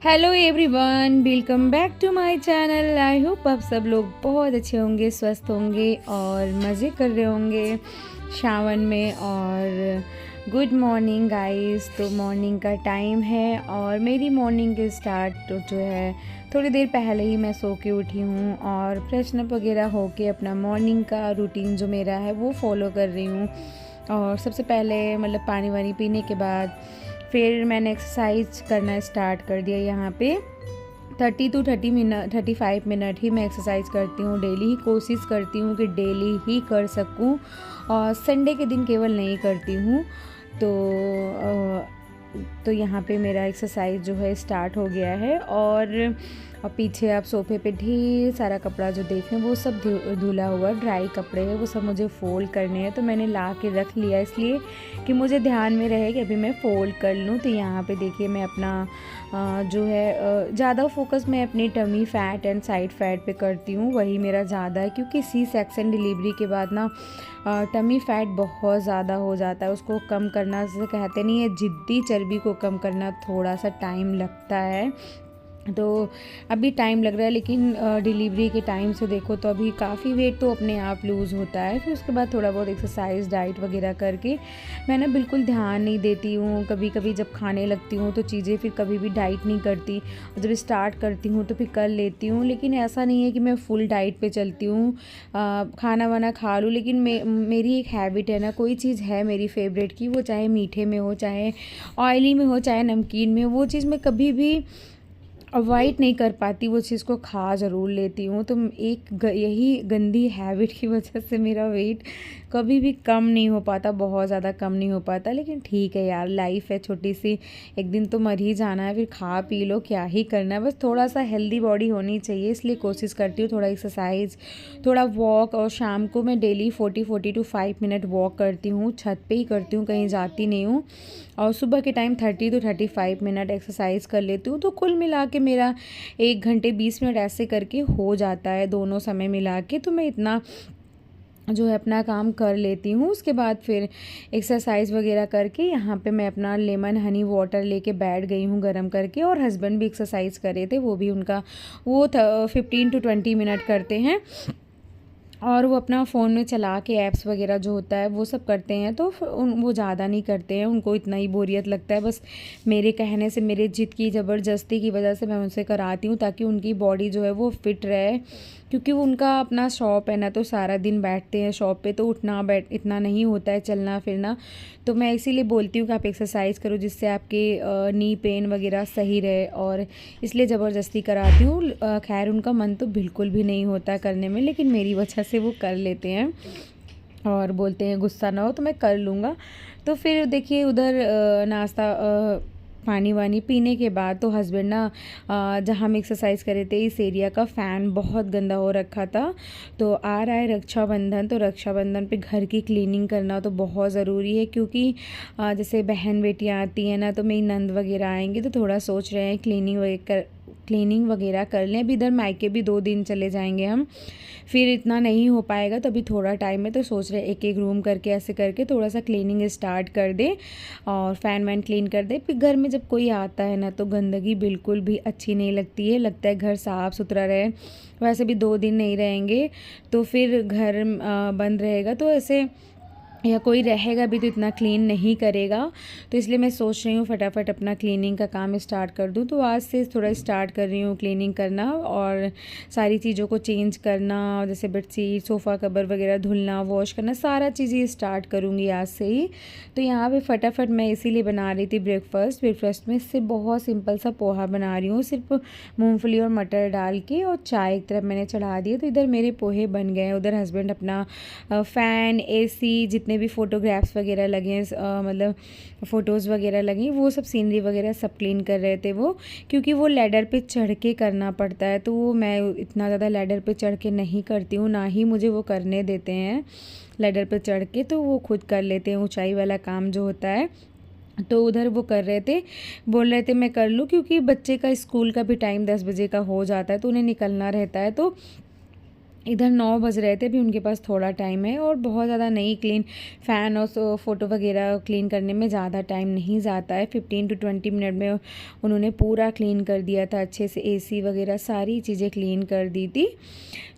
Hello everyone, welcome back to my channel. I hope आप सब लोग बहुत अच्छे होंगे, स्वस्थ होंगे और मज़े कर रहे होंगे सावन में। और गुड मॉर्निंग गाइस। तो मॉर्निंग का टाइम है और मेरी मॉर्निंग के स्टार्ट जो है थोड़ी देर पहले ही मैं सो के उठी हूँ और फ्रेशन अप वगैरह होके अपना मॉर्निंग का रूटीन जो मेरा है वो फॉलो कर रही हूँ। और सबसे पहले मतलब पानी वानी पीने के बाद फिर मैंने एक्सरसाइज करना स्टार्ट कर दिया। यहाँ पे 35 मिनट ही मैं एक्सरसाइज करती हूँ डेली ही। कोशिश करती हूँ कि डेली ही कर सकूँ और संडे के दिन केवल नहीं करती हूँ। तो यहाँ पे मेरा एक्सरसाइज जो है स्टार्ट हो गया है। और पीछे आप सोफे पे ढेर सारा कपड़ा जो देख रहे हैं वो सब धुला हुआ ड्राई कपड़े हैं, वो सब मुझे फ़ोल्ड करने हैं। तो मैंने ला के रख लिया इसलिए कि मुझे ध्यान में रहे कि अभी मैं फ़ोल्ड कर लूँ। तो यहाँ पे देखिए मैं अपना जो है ज़्यादा फोकस मैं अपनी tummy fat and side fat पे करती हूँ, वही मेरा ज़्यादा है। क्योंकि सी सेक्शन डिलीवरी के बाद ना टमी फ़ैट बहुत ज़्यादा हो जाता है। उसको कम करना, जैसे कहते नहीं है, जिद्दी चर्बी को कम करना थोड़ा सा टाइम लगता है। तो अभी टाइम लग रहा है, लेकिन डिलीवरी के टाइम से देखो तो अभी काफ़ी वेट तो अपने आप लूज़ होता है। फिर उसके बाद थोड़ा बहुत एक्सरसाइज डाइट वगैरह करके मैं ना बिल्कुल ध्यान नहीं देती हूँ। कभी कभी जब खाने लगती हूँ तो चीज़ें फिर कभी भी डाइट नहीं करती, जब स्टार्ट करती हूँ तो फिर कर लेती हूँ। लेकिन ऐसा नहीं है कि मैं फुल डाइट पे चलती हूँ, खाना वाना खा लूँ। लेकिन मेरी एक हैबिट है ना, कोई चीज़ है मेरी फेवरेट की, वो चाहे मीठे में हो, चाहे ऑयली में हो, चाहे नमकीन में हो, वो चीज़ मैं कभी भी अवॉइड नहीं कर पाती, वो चीज़ को खा ज़रूर लेती हूँ। तो यही गंदी हैबिट की वजह से मेरा वेट कभी भी कम नहीं हो पाता, बहुत ज़्यादा कम नहीं हो पाता। लेकिन ठीक है यार, लाइफ है छोटी सी, एक दिन तो मर ही जाना है, फिर खा पी लो, क्या ही करना है। बस थोड़ा सा हेल्दी बॉडी होनी चाहिए, इसलिए कोशिश करती हूँ थोड़ा एक्सरसाइज, थोड़ा वॉक। और शाम को मैं डेली 40 to 5 मिनट वॉक करती हूँ, छत पे ही करती हूँ, कहीं जाती नहीं हूँ। और सुबह के टाइम 30 to 35 मिनट एक्सरसाइज कर लेती हूँ। तो कुल मिला के मेरा 1 घंटे 20 मिनट ऐसे करके हो जाता है, दोनों समय मिला के। तो मैं इतना जो है अपना काम कर लेती हूँ। उसके बाद फिर एक्सरसाइज वगैरह करके यहाँ पे मैं अपना लेमन हनी वाटर लेके बैठ गई हूँ गरम करके। और हस्बैंड भी एक्सरसाइज कर रहे थे, वो भी उनका वो 15 to 20 मिनट करते हैं। और वो अपना फ़ोन में चला के ऐप्स वगैरह जो होता है वो सब करते हैं। तो वो ज़्यादा नहीं करते हैं, उनको इतना ही बोरियत लगता है। बस मेरे कहने से, मेरे जिद की ज़बरदस्ती की वजह से मैं उनसे कराती हूँ, ताकि उनकी बॉडी जो है वो फिट रहे। क्योंकि वो उनका अपना शॉप है ना, तो सारा दिन बैठते हैं शॉप पे, तो उठना बैठ इतना नहीं होता है, चलना फिरना। तो मैं इसीलिए बोलती हूँ कि आप एक्सरसाइज करो, जिससे आपके नी पेन वगैरह सही रहे, और इसलिए ज़बरदस्ती कराती हूँ। खैर उनका मन तो बिल्कुल भी नहीं होता करने में, लेकिन मेरी वजह से वो कर लेते हैं और बोलते हैं गुस्सा ना हो तो मैं कर लूँगा। तो फिर देखिए उधर नाश्ता पानी वानी पीने के बाद तो हस्बैंड ना, जहाँ हम एक्सरसाइज कर रहे थे, इस एरिया का फ़ैन बहुत गंदा हो रखा था। तो आ रहा है रक्षाबंधन, तो रक्षाबंधन पे घर की क्लीनिंग करना तो बहुत ज़रूरी है। क्योंकि जैसे बहन बेटियाँ आती हैं ना, तो मेरी नंद वगैरह आएंगी, तो थोड़ा सोच रहे हैं क्लीनिंग वगैरह कर लें। अभी इधर मायके भी 2 दिन चले जाएंगे हम, फिर इतना नहीं हो पाएगा, तो अभी थोड़ा टाइम है। तो सोच रहे हैं एक एक रूम करके ऐसे करके थोड़ा सा क्लीनिंग स्टार्ट कर दे और फ़ैन वैन क्लीन कर दे। फिर घर में जब कोई आता है ना, तो गंदगी बिल्कुल भी अच्छी नहीं लगती है, लगता है घर साफ़ सुथरा रहे। वैसे भी 2 दिन नहीं रहेंगे, तो फिर घर बंद रहेगा, तो ऐसे या कोई रहेगा भी तो इतना क्लीन नहीं करेगा। तो इसलिए मैं सोच रही हूँ फटाफट अपना क्लीनिंग का काम स्टार्ट कर दूँ। तो आज से थोड़ा स्टार्ट कर रही हूँ क्लीनिंग करना और सारी चीज़ों को चेंज करना, जैसे बेडशीट, सोफ़ा कवर वगैरह धुलना, वॉश करना, सारा चीज़ें स्टार्ट करूँगी आज से ही। तो यहाँ पे फटाफट मैं इसीलिए बना रही थी ब्रेकफास्ट में सिर्फ बहुत सिंपल सा पोहा बना रही हूँ, सिर्फ मूँगफली और मटर डाल के, और चाय एक तरफ मैंने चढ़ा दी। तो इधर मेरे पोहे बन गए हैं, उधर हस्बैंड अपना फ़ैन, AC, जितने भी फ़ोटोग्राफ्स वगैरह लगे हैं, मतलब फ़ोटोज़ वगैरह लगी, वो सब सीनरी वगैरह सब क्लीन कर रहे थे वो। क्योंकि वो लैडर पे चढ़ के करना पड़ता है, तो वो मैं इतना ज़्यादा लैडर पे चढ़ के नहीं करती हूँ, ना ही मुझे वो करने देते हैं लैडर पे चढ़ के। तो वो खुद कर लेते हैं ऊंचाई वाला काम जो होता है। तो उधर वो कर रहे थे, बोल रहे थे मैं कर लूँ, क्योंकि बच्चे का स्कूल का भी टाइम 10 बजे का हो जाता है, तो उन्हें निकलना रहता है। तो इधर 9 बज रहे थे, अभी उनके पास थोड़ा टाइम है और बहुत ज़्यादा नहीं क्लीन फ़ैन और फ़ोटो वगैरह क्लीन करने में ज़्यादा टाइम नहीं जाता है। 15 टू 20 मिनट में उन्होंने पूरा क्लीन कर दिया था अच्छे से, एसी वगैरह सारी चीज़ें क्लीन कर दी थी।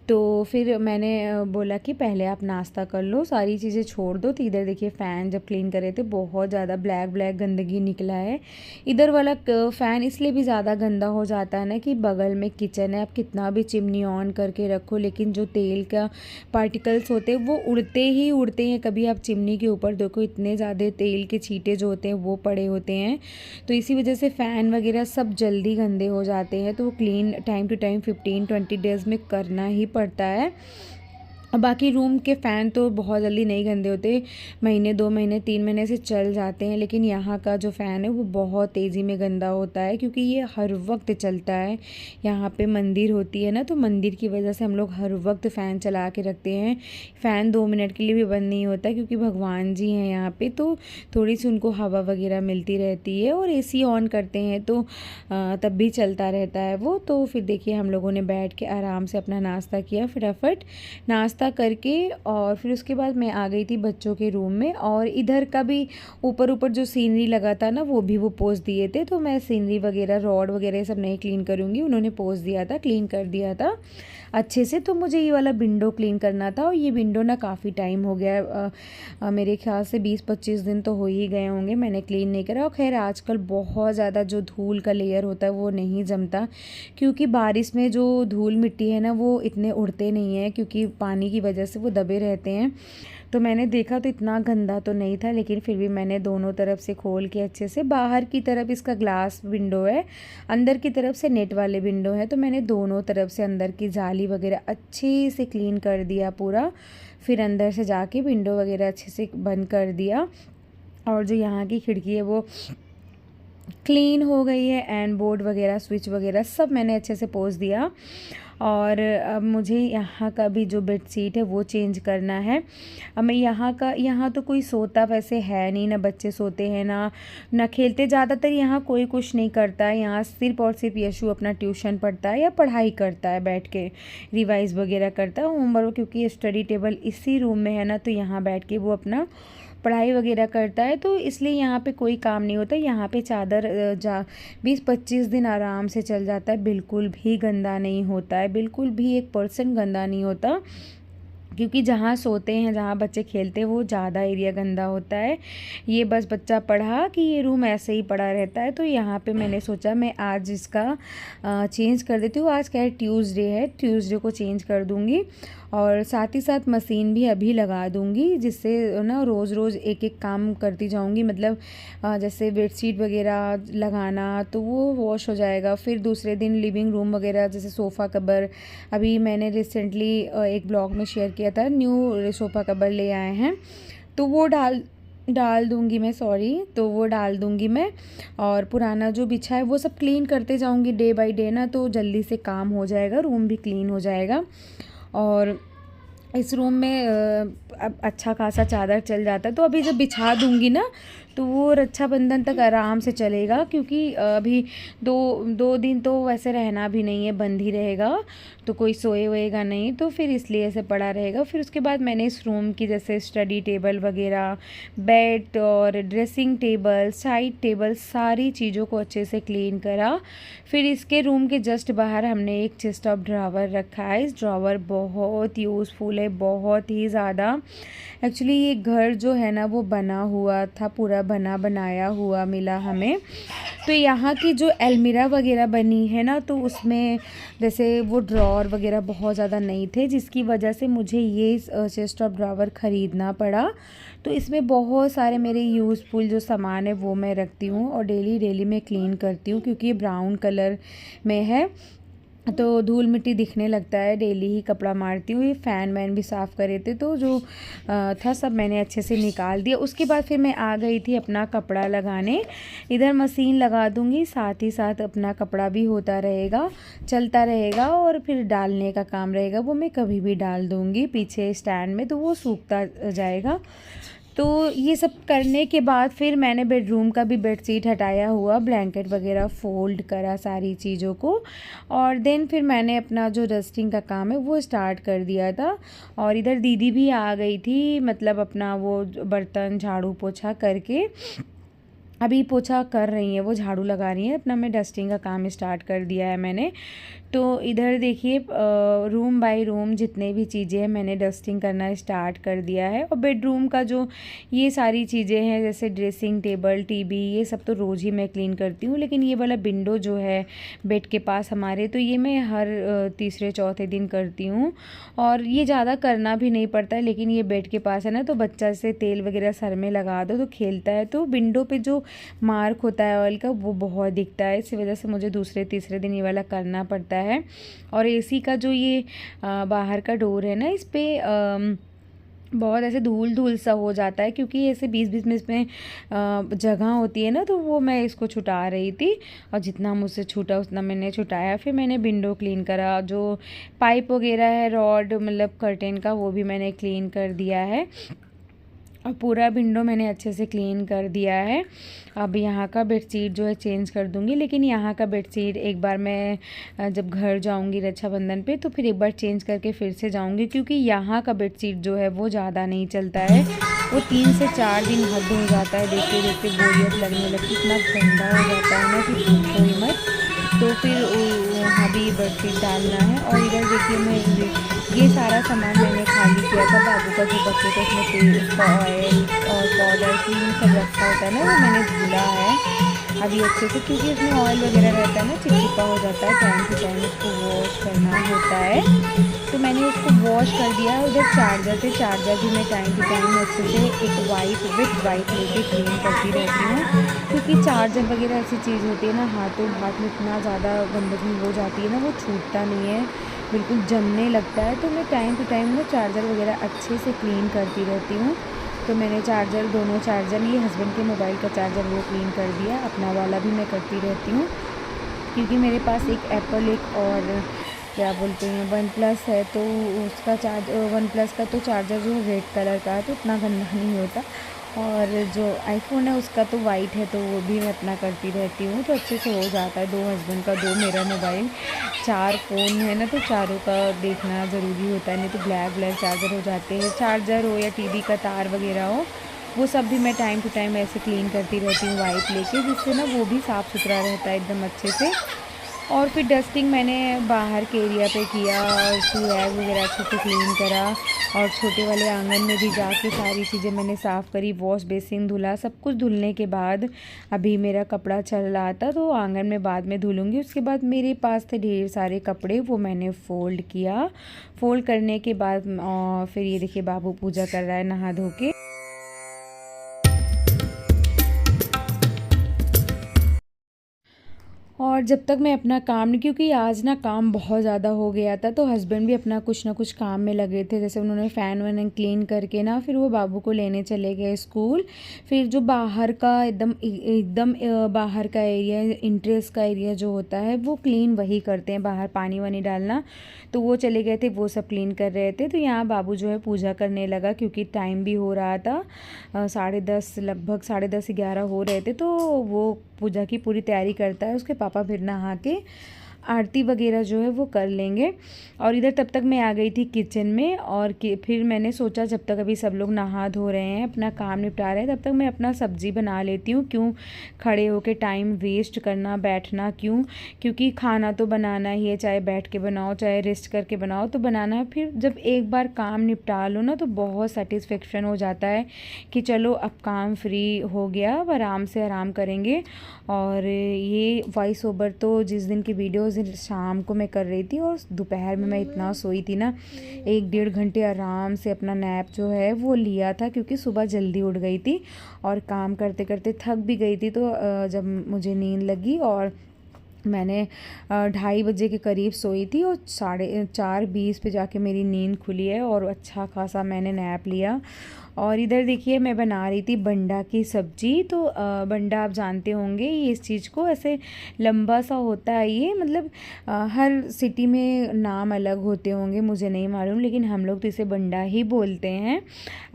तो फिर मैंने बोला कि पहले आप नाश्ता कर लो, सारी चीज़ें छोड़ दो। तो इधर देखिए फ़ैन जब क्लीन कर रहे थे बहुत ज़्यादा ब्लैक ब्लैक गंदगी निकला है। इधर वाला फ़ैन इसलिए भी ज़्यादा गंदा हो जाता है ना कि बगल में किचन है, आप कितना भी चिमनी ऑन करके रखो लेकिन जो तेल का पार्टिकल्स होते हैं वो उड़ते ही उड़ते हैं। कभी आप चिमनी के ऊपर देखो, इतने ज़्यादा तेल के छींटे जो होते हैं वो पड़े होते हैं। तो इसी वजह से फ़ैन वगैरह सब जल्दी गंदे हो जाते हैं। तो वो clean time to time 15-20 days में करना ही पड़ता है। बाकी रूम के फ़ैन तो बहुत जल्दी नहीं गंदे होते, महीने 2 महीने 3 महीने से चल जाते हैं, लेकिन यहाँ का जो फ़ैन है वो बहुत तेज़ी में गंदा होता है क्योंकि ये हर वक्त चलता है। यहाँ पे मंदिर होती है ना, तो मंदिर की वजह से हम लोग हर वक्त फ़ैन चला के रखते हैं। फ़ैन 2 मिनट के लिए भी बंद नहीं होता क्योंकि भगवान जी हैं यहाँ पे, तो थोड़ी सी उनको हवा वगैरह मिलती रहती है। और एसी ऑन करते हैं तो तब भी चलता रहता है वो। तो फिर देखिए हम लोगों ने बैठ के आराम से अपना नाश्ता किया, फटाफट नाश्ता करके, और फिर उसके बाद मैं आ गई थी बच्चों के रूम में। और इधर का भी ऊपर ऊपर जो सीनरी लगा था ना वो भी वो पोंछ दिए थे, तो मैं सीनरी वगैरह रॉड वगैरह सब नहीं क्लीन करूँगी, उन्होंने पोंछ दिया था, क्लीन कर दिया था अच्छे से। तो मुझे ये वाला विंडो क्लीन करना था, और ये विंडो ना काफ़ी टाइम हो गया है, मेरे ख्याल से 20-25 दिन तो हो ही गए होंगे मैंने क्लीन नहीं करा। और खैर आजकल बहुत ज़्यादा जो धूल का लेयर होता है वो नहीं जमता, क्योंकि बारिश में जो धूल मिट्टी है ना वो इतने उड़ते नहीं हैं क्योंकि पानी की वजह से वो दबे रहते हैं। तो मैंने देखा तो इतना गंदा तो नहीं था, लेकिन फिर भी मैंने दोनों तरफ से खोल के अच्छे से, बाहर की तरफ इसका ग्लास विंडो है, अंदर की तरफ से नेट वाले विंडो है, तो मैंने दोनों तरफ से अंदर की जाली वगैरह अच्छे से क्लीन कर दिया पूरा। फिर अंदर से जाके विंडो वगैरह अच्छे से बंद कर दिया, और जो यहाँ की खिड़की है वो क्लीन हो गई है, एंड बोर्ड वगैरह स्विच वगैरह सब मैंने अच्छे से पोंछ दिया। और अब मुझे यहाँ का भी जो बेडशीट है वो चेंज करना है। अब मैं यहाँ तो कोई सोता वैसे है नहीं, ना बच्चे सोते हैं ना खेलते, ज़्यादातर यहाँ कोई कुछ नहीं करता है। यहाँ सिर्फ और सिर्फ यशु अपना ट्यूशन पढ़ता है या पढ़ाई करता है, बैठ के रिवाइज़ वगैरह करता है होमवर्क, क्योंकि स्टडी टेबल इसी रूम में है ना, तो यहाँ बैठ के वो अपना पढ़ाई वगैरह करता है। तो इसलिए यहाँ पे कोई काम नहीं होता। यहाँ पे चादर 20-25 दिन आराम से चल जाता है, बिल्कुल भी गंदा नहीं होता है, बिल्कुल भी 1% गंदा नहीं होता। क्योंकि जहाँ सोते हैं, जहाँ बच्चे खेलते हैं, वो ज़्यादा एरिया गंदा होता है। ये बस बच्चा पढ़ा कि ये रूम ऐसे ही पड़ा रहता है। तो यहाँ पे मैंने सोचा मैं आज इसका चेंज कर देती हूँ। आज क्या है, ट्यूसडे है, ट्यूसडे को चेंज कर दूँगी, और साथ ही साथ मशीन भी अभी लगा दूँगी, जिससे ना रोज़ रोज़ एक एक काम करती जाऊँगी। मतलब जैसे बेडशीट वगैरह लगाना तो वो वॉश हो जाएगा, फिर दूसरे दिन लिविंग रूम वगैरह जैसे सोफ़ा कवर, अभी मैंने रिसेंटली एक ब्लॉग में शेयर किया था, न्यू सोफ़ा कवर ले आए हैं, तो वो डाल दूँगी मैं, सॉरी, तो वो डाल दूँगी मैं। और पुराना जो बिछा है वो सब क्लीन करते जाऊँगी डे बाय डे ना, तो जल्दी से काम हो जाएगा, रूम भी क्लीन हो जाएगा। और इस रूम में अब अच्छा खासा चादर चल जाता है, तो अभी जब बिछा दूँगी ना तो वो रक्षाबंधन तक आराम से चलेगा, क्योंकि अभी दो दिन तो वैसे रहना भी नहीं है, बंद ही रहेगा, तो कोई सोए होएगा नहीं, तो फिर इसलिए ऐसे पड़ा रहेगा। फिर उसके बाद मैंने इस रूम की जैसे स्टडी टेबल वगैरह, बेड और ड्रेसिंग टेबल, साइड टेबल, सारी चीज़ों को अच्छे से क्लीन करा। फिर इसके रूम के जस्ट बाहर हमने एक चेस्ट ऑफ ड्रावर रखा है। इस ड्रावर बहुत यूज़फुल है, बहुत ही ज़्यादा। एक्चुअली ये घर जो है ना वो बना हुआ था, पूरा बना बनाया हुआ मिला हमें। तो यहाँ की जो अलमीरा वगैरह बनी है ना, तो उसमें जैसे वो ड्रॉर वगैरह बहुत ज़्यादा नहीं थे, जिसकी वजह से मुझे ये चेस्ट ऑफ ड्रावर ख़रीदना पड़ा। तो इसमें बहुत सारे मेरे यूज़फुल जो सामान है वो मैं रखती हूँ, और डेली मैं क्लीन करती हूँ, क्योंकि ये ब्राउन कलर में है तो धूल मिट्टी दिखने लगता है। डेली ही कपड़ा मारती हूँ। ये फ़ैन वैन भी साफ़ करे थे, तो जो था सब मैंने अच्छे से निकाल दिया। उसके बाद फिर मैं आ गई थी अपना कपड़ा लगाने। इधर मशीन लगा दूँगी, साथ ही साथ अपना कपड़ा भी होता रहेगा, चलता रहेगा, और फिर डालने का काम रहेगा, वो मैं कभी भी डाल दूँगी पीछे स्टैंड में, तो वो सूखता जाएगा। तो ये सब करने के बाद फिर मैंने बेडरूम का भी बेडशीट हटाया हुआ, ब्लैंकेट वगैरह फ़ोल्ड करा सारी चीज़ों को, और देन फिर मैंने अपना जो डस्टिंग का काम है वो स्टार्ट कर दिया था। और इधर दीदी भी आ गई थी, मतलब अपना वो बर्तन झाड़ू पोछा करके अभी पोछा कर रही हैं, वो झाड़ू लगा रही हैं, अपना मैं डस्टिंग का काम स्टार्ट कर दिया है मैंने। तो इधर देखिए रूम बाय रूम जितने भी चीज़ें हैं मैंने डस्टिंग करना स्टार्ट कर दिया है। और बेडरूम का जो ये सारी चीज़ें हैं जैसे ड्रेसिंग टेबल, टीवी, ये सब तो रोज़ ही मैं क्लीन करती हूँ, लेकिन ये वाला विंडो जो है बेड के पास हमारे, तो ये मैं हर तीसरे चौथे दिन करती हूँ। और ये ज़्यादा करना भी नहीं पड़ता है, लेकिन ये बेड के पास है ना, तो बच्चा से तेल वगैरह सर में लगा दो तो खेलता है, तो विंडो पे जो मार्क होता है ऑयल का वो बहुत दिखता है, इसी वजह से मुझे दूसरे तीसरे दिन ये वाला करना पड़ता है। और एसी का जो ये बाहर का डोर है ना, इस पर बहुत ऐसे धूल धूल सा हो जाता है, क्योंकि ऐसे बीच बीच में इसमें जगह होती है ना, तो वो मैं इसको छुटा रही थी, और जितना मुझसे छूटा उतना मैंने छुटाया। फिर मैंने विंडो क्लीन करा, जो पाइप वगैरह है रॉड मतलब कर्टेन का, वो भी मैंने क्लीन कर दिया है, और पूरा विंडो मैंने अच्छे से क्लीन कर दिया है। अब यहाँ का बेडशीट जो है चेंज कर दूँगी, लेकिन यहाँ का बेडशीट एक बार मैं जब घर जाऊँगी रक्षाबंधन पे तो फिर एक बार चेंज करके फिर से जाऊँगी, क्योंकि यहाँ का बेडशीट जो है वो ज़्यादा नहीं चलता है, वो 3 से 4 दिन हद हो जाता है, देखते देखते बोरियत लगने लगती, इतना गंदा हो जाता है ना कि पूछो ही मत। तो फिर वहाँ भी बेडशीट डालना है। और इधर देखिए मैं ये सारा सामान मैंने खाली किया था, बाबू का जो बकेट है उसमें तेल, उसका ऑयल और पाउडर क्रीम सब रखा होता है ना, वो मैंने धुला है अभी अच्छे से, क्योंकि उसमें ऑयल वगैरह रहता है ना, चिपचिपा हो जाता है, टाइम टू टाइम उसको वॉश करना होता है, तो मैंने उसको वॉश कर दिया है। उधर चार्जर थे, चार्जर भी मैं टाइम टू टाइम अच्छे से एक वाइट विथ वाइट लेके क्लीन करती रहती हूँ, क्योंकि चार्जर वगैरह ऐसी चीज़ होती है ना, हाथों हाथ में इतना ज़्यादा गंदगी हो जाती है ना, वो छूटता नहीं है, बिल्कुल जमने लगता है। तो मैं टाइम टू टाइम ना चार्जर वगैरह अच्छे से क्लीन करती रहती हूँ। तो मैंने चार्जर, दोनों चार्जर, ये हस्बैंड के मोबाइल का चार्जर वो क्लीन कर दिया, अपना वाला भी मैं करती रहती हूँ, क्योंकि मेरे पास एक एप्पल, एक और क्या बोलते हैं वन प्लस है, तो उसका वन प्लस का तो चार्जर जो रेड कलर का है, तो उतना गंदा नहीं होता, और जो आईफोन है उसका तो वाइट है, तो वो भी मैं अपना करती रहती हूँ, तो अच्छे से हो जाता है। 2 हस्बैंड का, 2 मेरा मोबाइल, 4 फ़ोन है ना, तो चारों का देखना ज़रूरी होता है, नहीं तो ब्लैक ब्लैक चार्जर हो जाते हैं। चार्जर हो या टीवी का तार वगैरह हो, वो सब भी मैं टाइम टू टाइम ऐसे क्लीन करती रहती हूँ वाइप लेके, जिससे ना वो भी साफ़ सुथरा रहता है एकदम अच्छे से। और फिर डस्टिंग मैंने बाहर के एरिया पे किया, और रैक वगैरह अच्छे से क्लीन करा, और छोटे वाले आंगन में भी जाके सारी चीज़ें मैंने साफ़ करी, वॉश बेसिन धुला, सब कुछ धुलने के बाद अभी मेरा कपड़ा चल रहा था, तो आंगन में बाद में धुलूँगी। उसके बाद मेरे पास थे ढेर सारे कपड़े, वो मैंने फ़ोल्ड किया। फ़ोल्ड करने के बाद फिर ये देखिए बाबू पूजा कर रहा है नहा धो के। और जब तक मैं अपना काम नहीं, क्योंकि आज ना काम बहुत ज़्यादा हो गया था, तो हस्बैंड भी अपना कुछ ना कुछ काम में लगे थे, जैसे उन्होंने फ़ैन वैन क्लीन करके ना फिर वो बाबू को लेने चले गए स्कूल। फिर जो बाहर का एकदम एकदम बाहर का एरिया, इंट्रेस का एरिया जो होता है वो क्लीन वही करते हैं, बाहर पानी वानी डालना, तो वो चले गए थे, वो सब क्लीन कर रहे थे। तो यहाँ बाबू जो है पूजा करने लगा, क्योंकि टाइम भी हो रहा था, 10:30 लगभग 10:30 11 हो रहे थे, तो वो पूजा की पूरी तैयारी करता है। उसके पापा फिर नहा के आरती वगैरह जो है वो कर लेंगे। और इधर तब तक मैं आ गई थी किचन में, और फिर मैंने सोचा जब तक अभी सब लोग नहा धो रहे हैं, अपना काम निपटा रहे हैं, तब तक मैं अपना सब्ज़ी बना लेती हूँ, क्यों खड़े होके टाइम वेस्ट करना, बैठना क्यों, क्योंकि खाना तो बनाना ही है, चाहे बैठ के बनाओ चाहे रेस्ट करके बनाओ, तो बनाना है। फिर जब एक बार काम निपटा लो ना, तो बहुत सेटिस्फेक्शन हो जाता है कि चलो अब काम फ्री हो गया, अब आराम से आराम करेंगे। और ये वॉइस ओवर तो जिस दिन की वीडियो उस दिन शाम को मैं कर रही थी, और दोपहर में मैं इतना सोई थी ना, 1 डेढ़ घंटे आराम से अपना नैप जो है वो लिया था, क्योंकि सुबह जल्दी उठ गई थी और काम करते करते थक भी गई थी। तो जब मुझे नींद लगी और मैंने 2:30 बजे के करीब सोई थी और 4:20 पे जाके मेरी नींद खुली है और अच्छा खासा मैंने नैप लिया। और इधर देखिए मैं बना रही थी बंडा की सब्ज़ी। तो बंडा आप जानते होंगे, ये इस चीज़ को ऐसे लंबा सा होता है ये, मतलब हर सिटी में नाम अलग होते होंगे, मुझे नहीं मालूम, लेकिन हम लोग तो इसे बंडा ही बोलते हैं।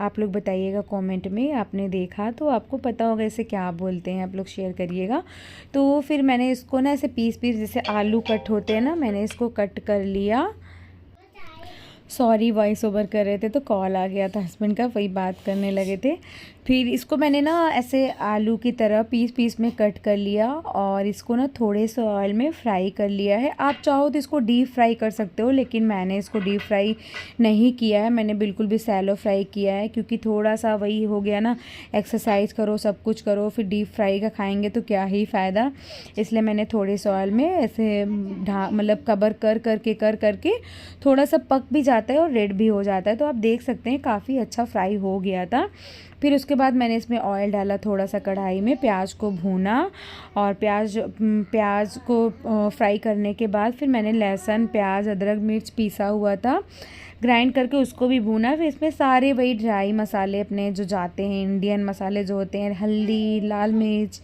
आप लोग बताइएगा कमेंट में, आपने देखा तो आपको पता होगा इसे क्या बोलते हैं, आप लोग शेयर करिएगा। तो फिर मैंने इसको ना ऐसे पीस पीस जैसे आलू कट होते हैं ना, मैंने इसको कट कर लिया। सॉरी, वॉइस ओवर कर रहे थे तो कॉल आ गया था हस्बैंड का, वही बात करने लगे थे। फिर इसको मैंने ना ऐसे आलू की तरह पीस पीस में कट कर लिया और इसको ना थोड़े से ऑयल में फ्राई कर लिया है। आप चाहो तो इसको डीप फ्राई कर सकते हो, लेकिन मैंने इसको डीप फ्राई नहीं किया है, मैंने बिल्कुल भी सैलो फ्राई किया है, क्योंकि थोड़ा सा वही हो गया ना, एक्सरसाइज करो सब कुछ करो फिर डीप फ्राई का खाएंगे तो क्या ही फ़ायदा। इसलिए मैंने थोड़े से ऑयल में ऐसे मतलब कवर कर करके थोड़ा सा पक भी जाता है और रेड भी हो जाता है। तो आप देख सकते हैं काफ़ी अच्छा फ्राई हो गया था। फिर उसके बाद मैंने इसमें ऑयल डाला थोड़ा सा कढ़ाई में, प्याज को भूना और प्याज को फ्राई करने के बाद फिर मैंने लहसुन, प्याज, अदरक, मिर्च पीसा हुआ था ग्राइंड करके उसको भी भूना। फिर इसमें सारे वही ड्राई मसाले अपने जो जाते हैं, इंडियन मसाले जो होते हैं, हल्दी, लाल मिर्च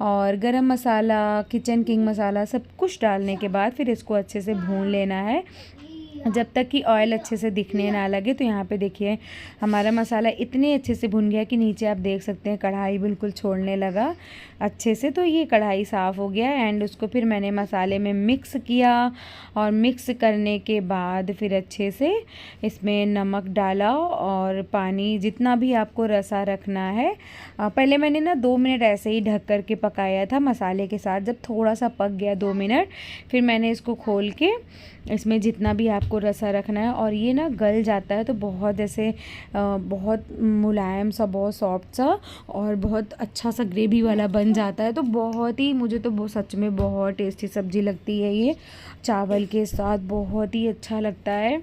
और गरम मसाला, किचन किंग मसाला, सब कुछ डालने के बाद फिर इसको अच्छे से भून लेना है जब तक कि ऑयल अच्छे से दिखने ना लगे। तो यहाँ पे देखिए हमारा मसाला इतने अच्छे से भुन गया कि नीचे आप देख सकते हैं कढ़ाई बिल्कुल छोड़ने लगा अच्छे से। तो ये कढ़ाई साफ़ हो गया एंड उसको फिर मैंने मसाले में मिक्स किया और मिक्स करने के बाद फिर अच्छे से इसमें नमक डाला और पानी जितना भी आपको रसा रखना है। पहले मैंने ना 2 मिनट ऐसे ही ढक कर के पकाया था मसाले के साथ। जब थोड़ा सा पक गया 2 मिनट, फिर मैंने इसको खोल के इसमें जितना भी आपको रसा रखना है, और ये ना गल जाता है तो बहुत ऐसे बहुत मुलायम सा, बहुत सॉफ्ट सा और बहुत अच्छा सा ग्रेवी वाला बन जाता है। तो बहुत ही, मुझे तो सच में बहुत टेस्टी सब्ज़ी लगती है ये, चावल के साथ बहुत ही अच्छा लगता है।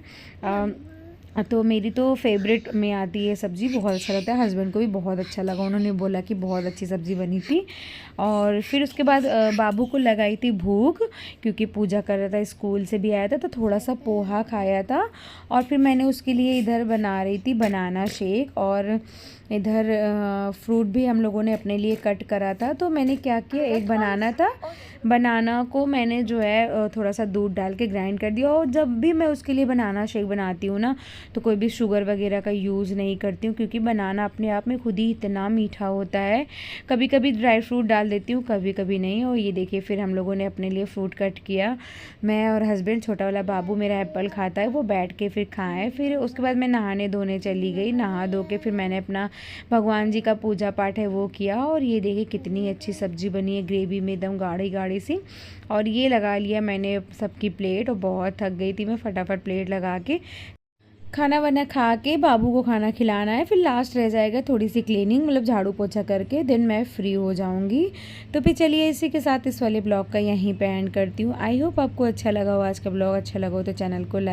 तो मेरी तो फेवरेट में आती है सब्ज़ी, बहुत अच्छा लगता है। हस्बैंड को भी बहुत अच्छा लगा, उन्होंने बोला कि बहुत अच्छी सब्ज़ी बनी थी। और फिर उसके बाद बाबू को लगाई थी भूख, क्योंकि पूजा कर रहा था, स्कूल से भी आया था, तो थोड़ा सा पोहा खाया था। और फिर मैंने उसके लिए इधर बना रही थी बनाना शेक, और इधर फ्रूट भी हम लोगों ने अपने लिए कट करा था। तो मैंने क्या किया, एक बनाना था, बनाना को मैंने जो है थोड़ा सा दूध डाल के ग्राइंड कर दिया। और जब भी मैं उसके लिए बनाना शेक बनाती हूँ ना, तो कोई भी शुगर वगैरह का यूज़ नहीं करती हूँ, क्योंकि बनाना अपने आप में खुद ही इतना मीठा होता है। कभी कभी ड्राई फ्रूट डाल देती हूँ, कभी कभी नहीं। और ये देखिए फिर हम लोगों ने अपने लिए फ्रूट कट किया, मैं और हस्बैंड, छोटा वाला बाबू मेरा एप्पल खाता है, वो बैठ के फिर खाएँ। फिर उसके बाद मैं नहाने धोने चली गई, नहा धो के फिर मैंने अपना भगवान जी का पूजा पाठ है वो किया। और ये देखिए कितनी अच्छी सब्ज़ी बनी है, ग्रेवी में एकदम गाढ़ी गाढ़ी सी। और ये लगा लिया मैंने सबकी प्लेट, और बहुत थक गई थी मैं, फटाफट प्लेट लगा के खाना वाना खा के बाबू को खाना खिलाना है। फिर लास्ट रह जाएगा थोड़ी सी क्लीनिंग, मतलब झाड़ू पोछा करके, देन मैं फ्री हो जाऊंगी। तो फिर चलिए इसी के साथ इस वाले ब्लॉग का यहीं पे एंड करती हूँ। आई होप आपको अच्छा लगा हो आज का ब्लॉग। अच्छा लगा हो तो चैनल को लाइक